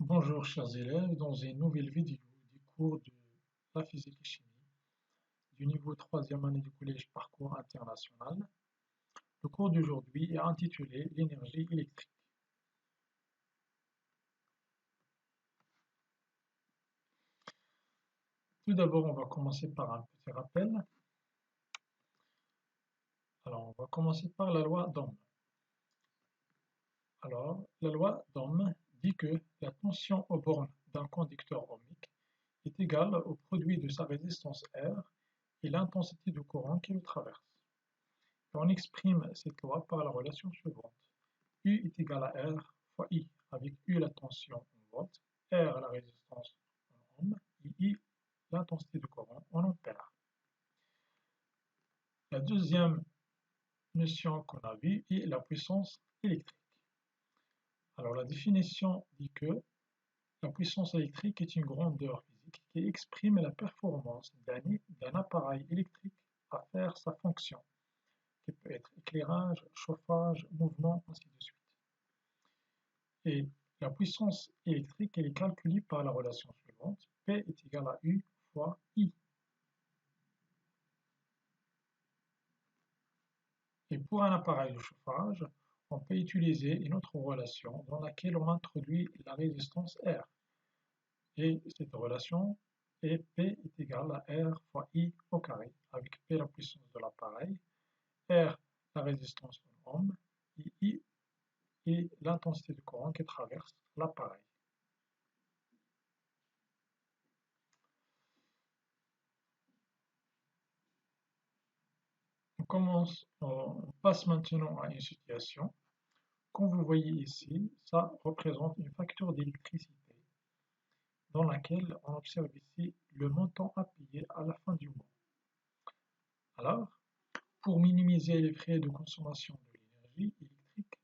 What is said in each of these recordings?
Bonjour chers élèves, dans une nouvelle vidéo du cours de la physique et chimie du niveau 3e année du collège Parcours International. Le cours d'aujourd'hui est intitulé l'énergie électrique. Tout d'abord, on va commencer par un petit rappel. Alors, on va commencer par la loi d'Ohm. Alors, la loi d'Ohm dit que la tension aux bornes d'un conducteur ohmique est égale au produit de sa résistance R et l'intensité du courant qui le traverse. Et on exprime cette loi par la relation suivante. U est égal à R fois I, avec U la tension en volts, R la résistance en ohms, et I l'intensité du courant en ampères. La deuxième notion qu'on a vue est la puissance électrique. Alors la définition dit que la puissance électrique est une grandeur physique qui exprime la performance d'un appareil électrique à faire sa fonction, qui peut être éclairage, chauffage, mouvement, ainsi de suite. Et la puissance électrique elle est calculée par la relation suivante, P est égal à U fois I. Et pour un appareil de chauffage, on peut utiliser une autre relation dans laquelle on introduit la résistance R. Et cette relation est P est égal à R fois I au carré, avec P la puissance de l'appareil, R la résistance en ohm, et I est l'intensité du courant qui traverse l'appareil. On passe maintenant à une situation. Comme vous voyez ici, ça représente une facture d'électricité dans laquelle on observe ici le montant à payer à la fin du mois. Alors, pour minimiser les frais de consommation de l'énergie électrique,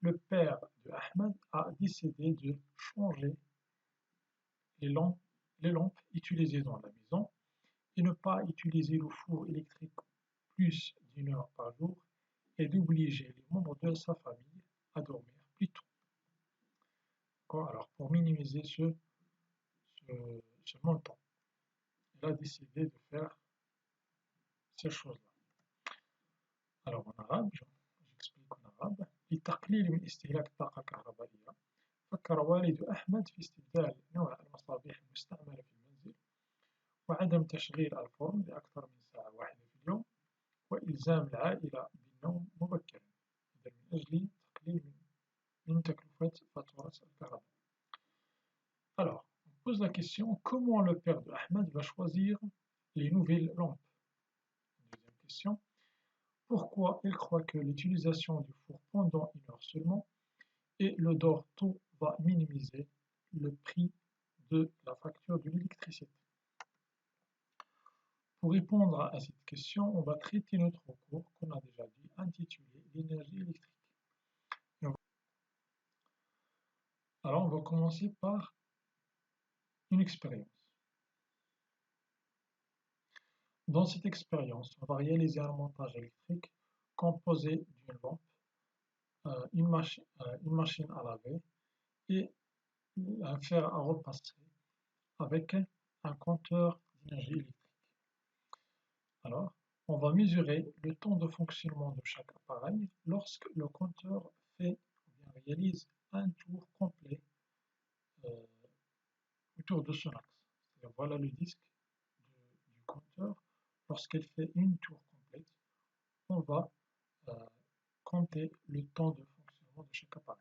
le père de Ahmed a décidé de changer les lampes utilisées dans la maison et ne pas utiliser le four électrique plus d'une heure par jour et d'obliger les membres de sa famille à dormir plus tôt. Alors, pour minimiser ce montant, il a décidé de faire ces choses-là. Alors en arabe, j'explique en arabe. للتقليل من استهلاك الطاقة الكهربائية فكر والد أحمد في استبدال نوع المصابيح المستعملة في المنزل وعدم تشغيل الفرن لأكثر من ساعة واحدة في اليوم وإلزام العائلة بالنوم مبكرا من أجل تقليل من تكلفة فاتورة الكهرباء. Alors, on pose la question, comment le père de Ahmed va choisir les nouvelles lampes? Deuxième question, pourquoi il croit que l'utilisation du four pendant une heure seulement et le tôt va minimiser le prix de la facture de l'électricité? Pour répondre à cette question, on va traiter notre cours qu'on a déjà dit, intitulé l'énergie électrique. Alors, on va commencer par une expérience. Dans cette expérience, on va réaliser un montage électrique composé d'une lampe, une machine à laver et un fer à repasser avec un compteur d'énergie électrique. Alors, on va mesurer le temps de fonctionnement de chaque appareil lorsque le compteur fait ou bien réalise un tour complet autour de son axe. Voilà le disque du compteur. Lorsqu'elle fait une tour complète, on va compter le temps de fonctionnement de chaque appareil.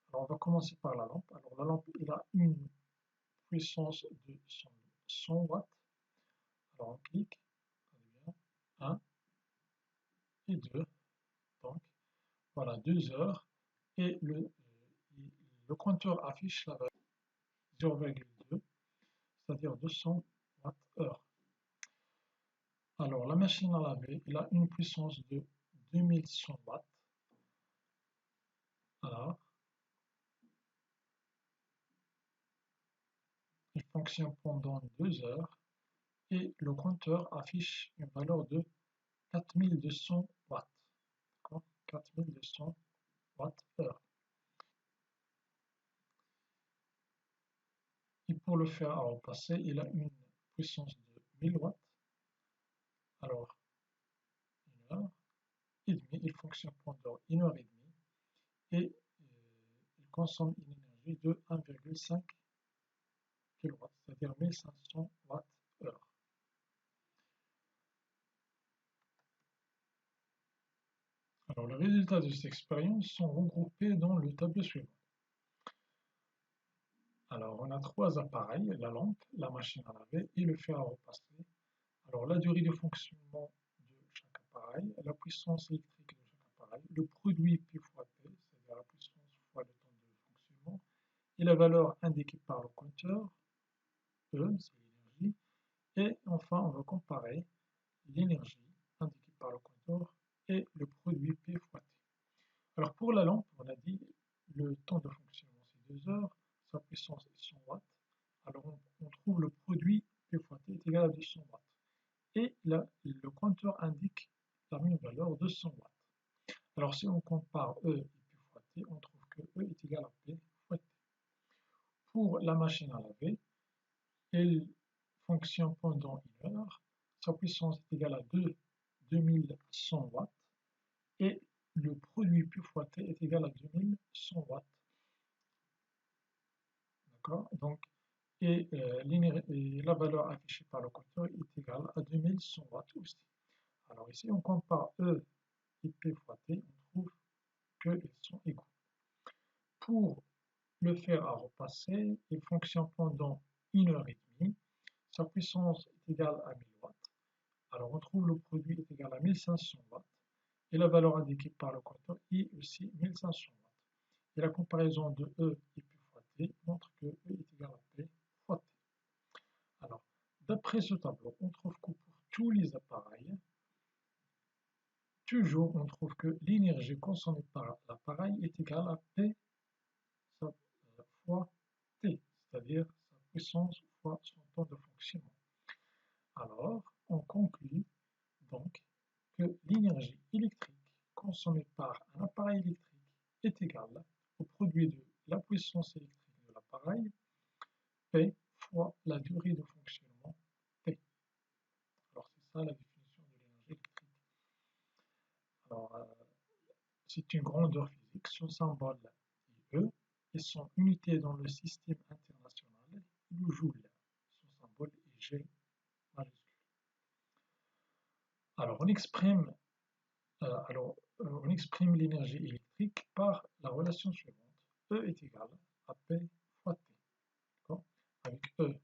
Alors, on va commencer par la lampe. Alors, la lampe elle a une puissance de 100 watts. Alors, on clique. 1 et 2. Donc, voilà, 2 heures. Et le compteur affiche la valeur 0,2, c'est-à-dire 200 Wh. Alors, la machine à laver, elle a une puissance de 2100 watts. Alors, il fonctionne pendant 2 heures et le compteur affiche une valeur de 4200 watts. 4200 watts heure. Pour le fer à repasser, il a une puissance de 1000 watts. Alors, 1h30, il fonctionne pendant 1h30 et il consomme une énergie de 1,5 kW, c'est-à-dire 1500 Wh. Alors, les résultats de cette expérience sont regroupés dans le tableau suivant. Alors, on a trois appareils, la lampe, la machine à laver et le fer à repasser. Alors, la durée de fonctionnement de chaque appareil, la puissance électrique de chaque appareil, le produit P fois T, c'est-à-dire la puissance fois le temps de fonctionnement, et la valeur indiquée par le compteur, E, c'est l'énergie, et enfin, on va comparer l'énergie indiquée par le compteur et le produit P fois T. Alors, pour la lampe, on a dit le temps de fonctionnement, c'est 2 heures, sa puissance est 100 watts. Alors, on trouve le produit P fois T est égal à 200 watts. Et là, le compteur indique la même valeur, 200 watts. Alors, si on compare E et P fois T, on trouve que E est égal à P fois T. Pour la machine à laver, elle fonctionne pendant 1 heure. Sa puissance est égale à 2100 watts. Et le produit P fois T est égal à 2100 watts. D'accord? Donc, et la valeur affichée par le compteur est égale à 2100 watts aussi. Alors ici, on compare E et P fois T, on trouve qu'ils sont égaux. Pour le fer à repasser, il fonctionne pendant 1h30. Sa puissance est égale à 1000 watts. Alors on trouve le produit est égal à 1500 watts. Et la valeur indiquée par le compteur est aussi 1500 watts. Et la comparaison de E et P fois T montre que E est égal à P fois T. Alors, d'après ce tableau, on trouve que pour tous les appareils, toujours on trouve que l'énergie consommée par l'appareil est égale à P fois T, c'est-à-dire sa puissance fois son temps de fonctionnement. Alors, on conclut donc que l'énergie électrique consommée par un appareil électrique est égale au produit de la puissance électrique de l'appareil, P fois la durée de fonctionnement, T. Alors, c'est ça la définition de l'énergie électrique. Alors, c'est une grandeur physique, son symbole est E, et son unité dans le système international est le joule. Son symbole est G majuscule. Alors, on exprime l'énergie électrique par la relation suivante. E est égal à P fois T. Avec E,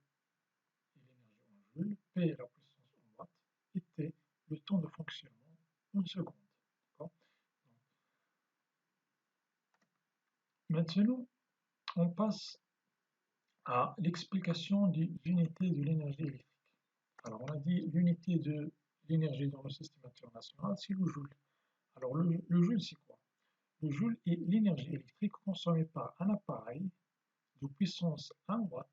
l'énergie en joules, P est la puissance en watts, et T, le temps de fonctionnement en secondes. Maintenant, on passe à l'explication des unités de l'énergie électrique. Alors, on a dit l'unité de l'énergie dans le système international, c'est le joule. Alors, le joule, c'est quoi? Le joule est l'énergie électrique consommée par un appareil de puissance 1 watt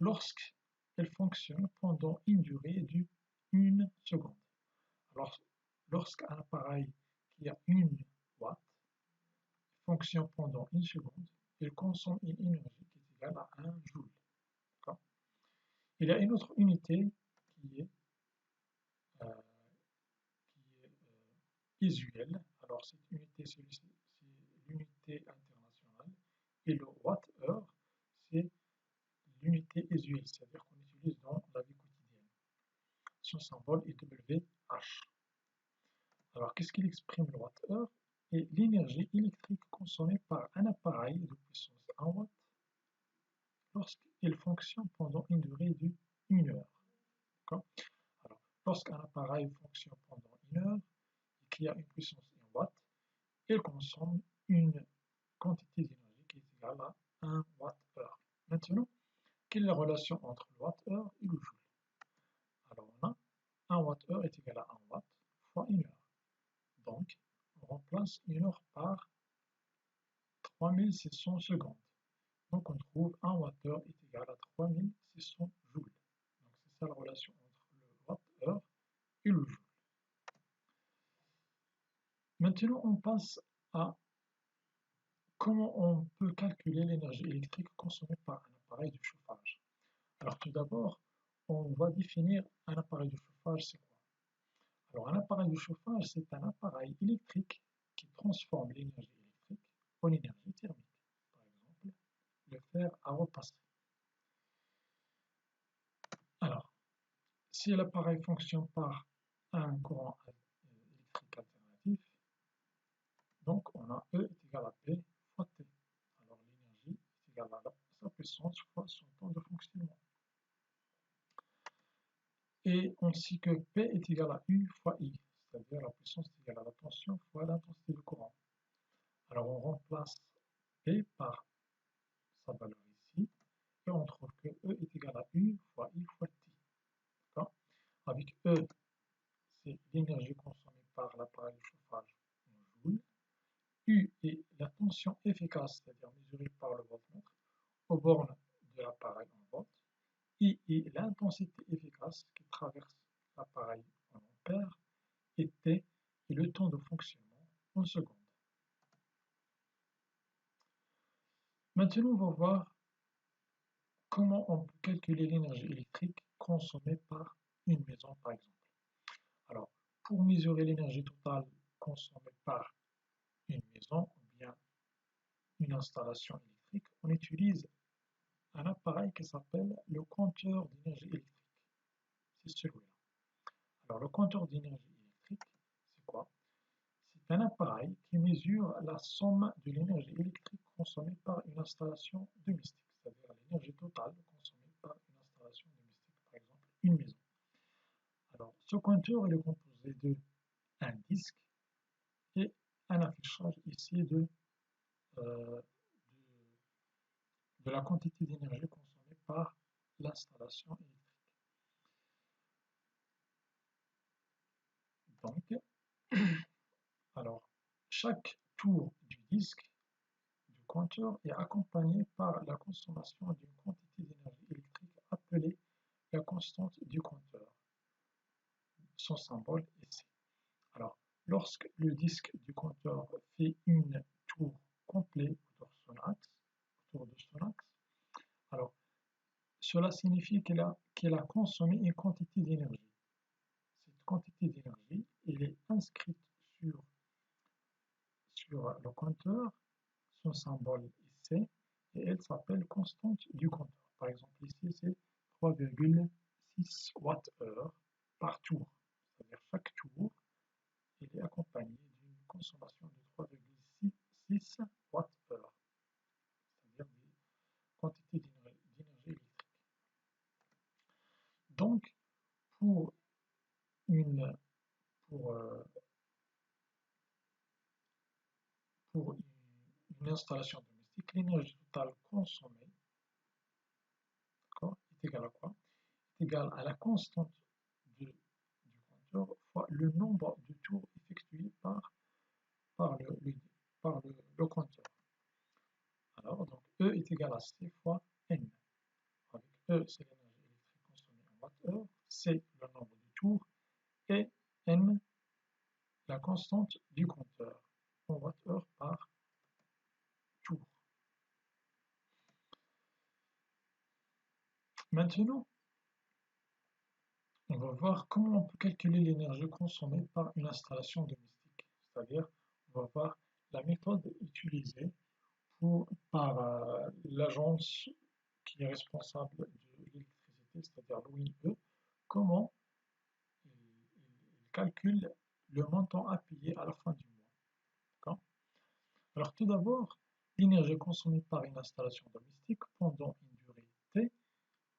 lorsqu'elle fonctionne pendant une durée de 1 seconde. Alors, lorsqu'un appareil qui a 1 watt fonctionne pendant 1 seconde, il consomme une énergie qui est égale à 1 joule. Il y a une autre unité qui est usuelle. Alors, cette unité, c'est l'unité internationale. Et le watt-heure, c'est l'unité usuelle, c'est-à-dire qu'on utilise dans la vie quotidienne. Son symbole est WH. Alors, qu'est-ce qu'il exprime le watt-heure? Et l'énergie électrique consommée par un appareil de puissance 1 watt lorsqu'il fonctionne pendant une durée de 1 heure. Alors, lorsqu'un appareil fonctionne pendant 1 heure et qu'il y a une puissance en watts, il consomme une quantité d'énergie qui est égale à 1 watt-heure. Maintenant, quelle est la relation entre le watt-heure et le joule? Alors, on a 1 watt-heure est égal à 1 watt fois 1 heure. Donc, on remplace 1 heure par 3600 secondes. Donc, on trouve 1 watt-heure est égal à 3600 joules. Donc, c'est ça la relation entre le watt-heure et le joule. Maintenant, on passe à comment on peut calculer l'énergie électrique consommée par un appareil de chauffage. d'abord, on va définir un appareil de chauffage, c'est quoi? Alors, un appareil de chauffage, c'est un appareil électrique qui transforme l'énergie électrique en énergie thermique. Par exemple, le fer à repasser. Alors, si l'appareil fonctionne par un courant électrique alternatif, donc on a E est égal à P fois T. Alors, l'énergie est égale à sa puissance fois son temps de fonctionnement. Et on sait que P est égal à U fois I, c'est-à-dire la puissance est égale à la tension fois l'intensité du courant. Alors on remplace P par sa valeur ici, et on trouve que E est égal à U fois I fois T. Avec E, c'est l'énergie consommée par l'appareil de chauffage en joules. U est la tension efficace, c'est-à-dire mesurée par le voltmètre, aux bornes de l'appareil en volts. I est l'intensité efficace qui traverse l'appareil en ampères, et T est le temps de fonctionnement en secondes. Maintenant, on va voir comment on peut calculer l'énergie électrique consommée par une maison, par exemple. Alors, pour mesurer l'énergie totale consommée par une maison ou bien une installation électrique, on utilise un appareil qui s'appelle le compteur d'énergie électrique. C'est celui-là. Alors, le compteur d'énergie électrique, c'est quoi? C'est un appareil qui mesure la somme de l'énergie électrique consommée par une installation domestique, c'est-à-dire l'énergie totale consommée par une installation domestique, par exemple une maison. Alors, ce compteur est composé d'un disque et un affichage ici de la quantité d'énergie consommée par l'installation électrique. Donc, alors, chaque tour du disque du compteur est accompagné par la consommation d'une quantité d'énergie électrique appelée la constante du compteur. Son symbole est C. Alors, lorsque le disque du compteur fait une tour complet autour de son axe, alors cela signifie qu'il a consommé une quantité d'énergie. Cette quantité d'énergie, elle est inscrite sur le compteur, son symbole est C, et elle s'appelle constante du compteur. Par exemple, ici, c'est 3,6 Wh par tour. C'est-à-dire chaque tour, il est accompagné d'une consommation de 3,6 Wh, c'est-à-dire des quantités d'énergie électrique. Donc, pour une, pour, pour une installation domestique, l'énergie totale consommée est égale à quoi? Est égale à la constante du compteur fois le nombre de tours effectués par le compteur. Alors, donc E est égal à C fois N. Avec E, c'est l'énergie électrique consommée en Wh, C, le nombre de tours, et N, la constante du compteur en Wh par tour. Maintenant, on va voir comment on peut calculer l'énergie consommée par une installation domestique. C'est-à-dire, on va voir la méthode utilisée par l'agence qui est responsable de l'électricité, c'est-à-dire l'ONE, comment il calcule le montant à payer à la fin du mois. Alors tout d'abord, l'énergie consommée par une installation domestique pendant une durée T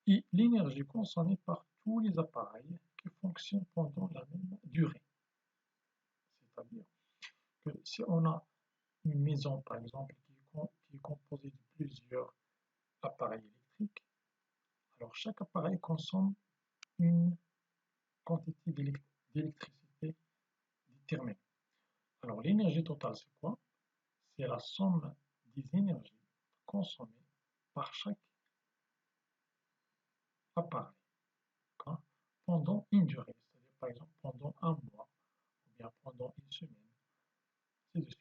et l'énergie consommée par tous les appareils qui fonctionnent pendant la même durée. C'est-à-dire que si on a une maison, par exemple, qui est composée de plusieurs appareils électriques, alors chaque appareil consomme une quantité d'électricité déterminée. Alors l'énergie totale, c'est quoi? C'est la somme des énergies consommées par chaque appareil pendant une durée, c'est-à-dire par exemple pendant un mois ou bien pendant une semaine, ainsi de suite.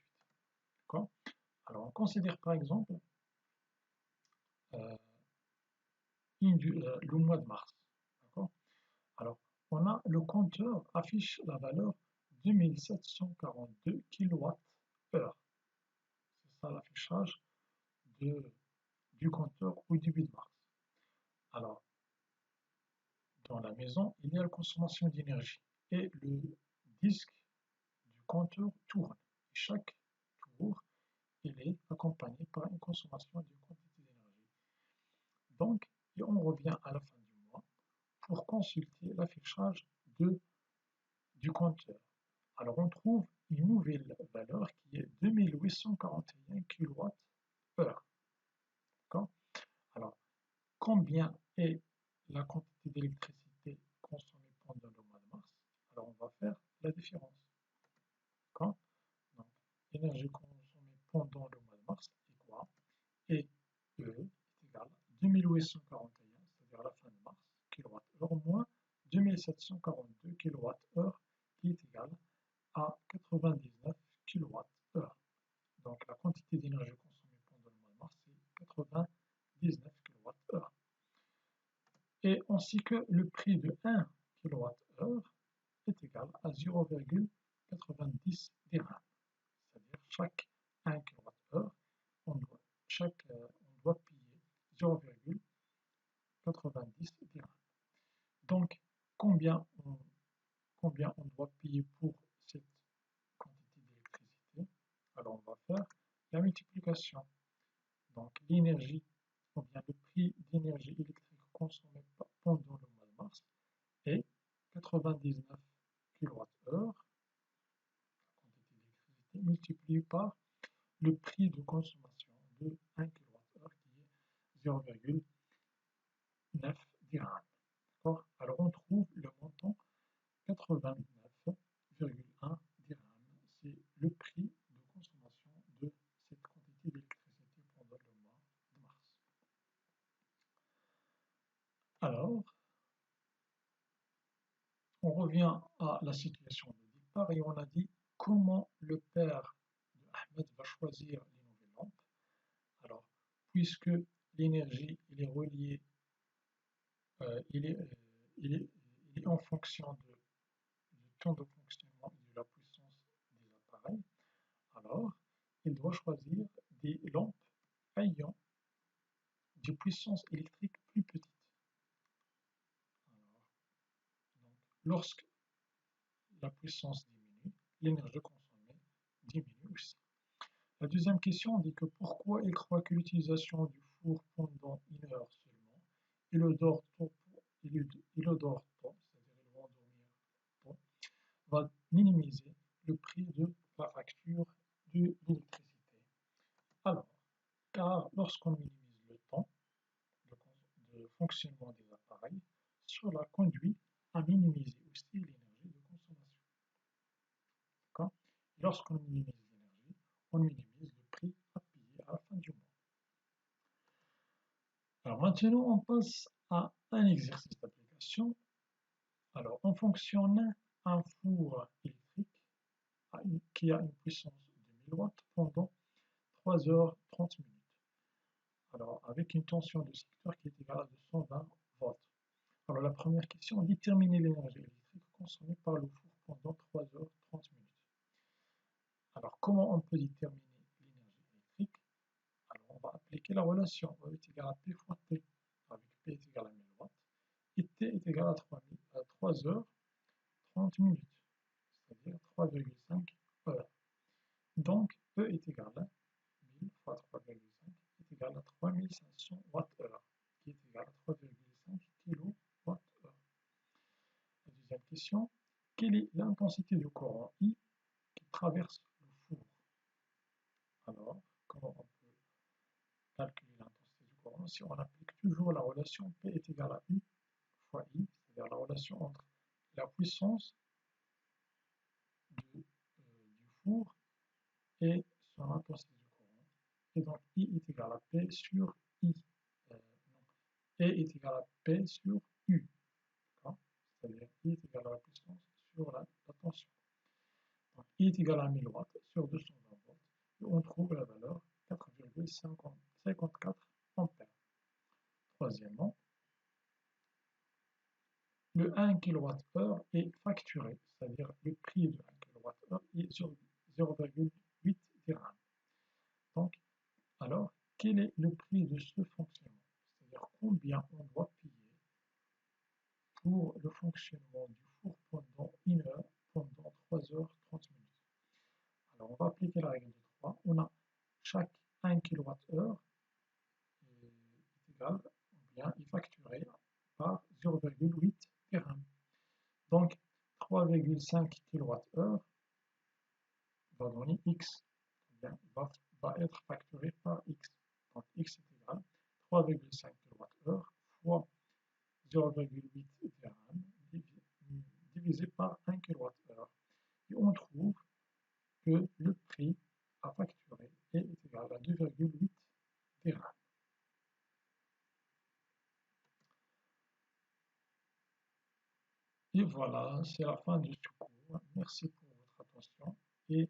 Alors on considère par exemple signe le mois de mars. D'accord? Alors, on a le compteur affiche la valeur 2742 kWh. C'est ça l'affichage du compteur au début de mars. Alors, dans la maison, il y a la consommation d'énergie et le disque du compteur tourne. Et chaque tour, il est accompagné par une consommation d'une quantité d'énergie. Donc, et on revient à la fin du mois pour consulter l'affichage du compteur. Alors, on trouve une nouvelle valeur qui est 2841 kWh. D'accord? Alors, combien est la quantité d'électricité consommée pendant le mois de mars? Alors, on va faire la différence. D'accord? Donc, l'énergie consommée pendant le mois de mars est quoi? Et E est égal à 2841, c'est-à-dire à la fin de mars, kWh moins 2742 kWh qui est égal à 99 kWh. Donc la quantité d'énergie consommée pendant le mois de mars c'est 99 kWh. Et ainsi que le prix de 1 kWh est égal à 0,90 dirhams. C'est-à-dire chaque 1 kWh, on doit payer 0,90 dirhams. Donc, combien on doit payer pour cette quantité d'électricité? Alors, on va faire la multiplication. Donc, l'énergie, ou bien le prix d'énergie électrique consommée pendant le mois de mars est 99 kWh, la quantité d'électricité, multipliée par le prix de consommation de 1 kWh qui est 0,9 dirhams. Alors on trouve le montant 89,1 dirhams. C'est le prix de consommation de cette quantité d'électricité pendant le mois de mars. Alors, on revient à la situation de départ et on a dit comment le père de Ahmed va choisir les nouvelles lampes. Alors, puisque l'énergie il est reliée, il est en fonction du temps de fonctionnement et de la puissance des appareils, alors il doit choisir des lampes ayant des puissances électriques plus petites. Alors, donc, lorsque la puissance diminue, l'énergie consommée diminue aussi. La deuxième question dit que pourquoi il croit que l'utilisation du four pendant 1 heure seulement et le dort tôt, c'est-à-dire il va endormir tôt, va minimiser le prix de la facture de l'électricité. Alors, car lorsqu'on minimise le temps de fonctionnement des appareils, cela conduit à minimiser aussi l'énergie de consommation. Lorsqu'on minimise l'énergie, on minimise le prix à payer à la fin du mois. Alors maintenant, on passe à un exercice d'application. Alors, on fonctionne un four électrique qui a une puissance de 1000 watts pendant 3h30 minutes. Alors, avec une tension de secteur qui est égale à 220 volts. Alors, la première question, déterminer l'énergie électrique consommée par le four pendant 3h30 minutes. Alors, comment on peut déterminer l'énergie électrique? Alors, on va appliquer la relation E est égal à P fois T, avec P est égal à 1000 watts, et T est égal à 3h30 minutes, c'est-à-dire 3,5 heures. Donc, E est égal à 1000 fois 3,5 est égal à 3500 Wh, qui est égal à 3,5 kWh. La deuxième question, quelle est l'intensité du courant I qui traverse le four? Alors, comment on peut calculer l'intensité du courant si on applique toujours la relation P est égal à U fois I, c'est-à-dire la relation entre la puissance du four et son intensité du courant. Et donc I est égal à P sur I. E est égal à P sur U. C'est-à-dire I est égal à la puissance sur la tension. Donc I est égal à 1000 watts sur 220 volts. Et on trouve la valeur 4,54 ampères. Troisièmement, le 1 kWh est facturé, c'est-à-dire le prix de 1 kWh est 0,8 dirhams. Donc, alors, quel est le prix de ce fonctionnement? C'est-à-dire combien on doit payer pour le fonctionnement du four pendant 1 heure, pendant 3 heures 30 minutes. Alors, on va appliquer la règle de 3. On a chaque 1 kWh est égal, ou bien est facturé par 0,8 dirhams. Donc, 3,5 kWh va donner X, bien, va être facturé par X. Donc, X est égal 3,5 kWh fois 0,8 dirhams divisé par 1 kWh. Et on trouve que le prix à facturer est égal à 2,8 dirhams. Et voilà, c'est la fin de ce cours. Merci pour votre attention et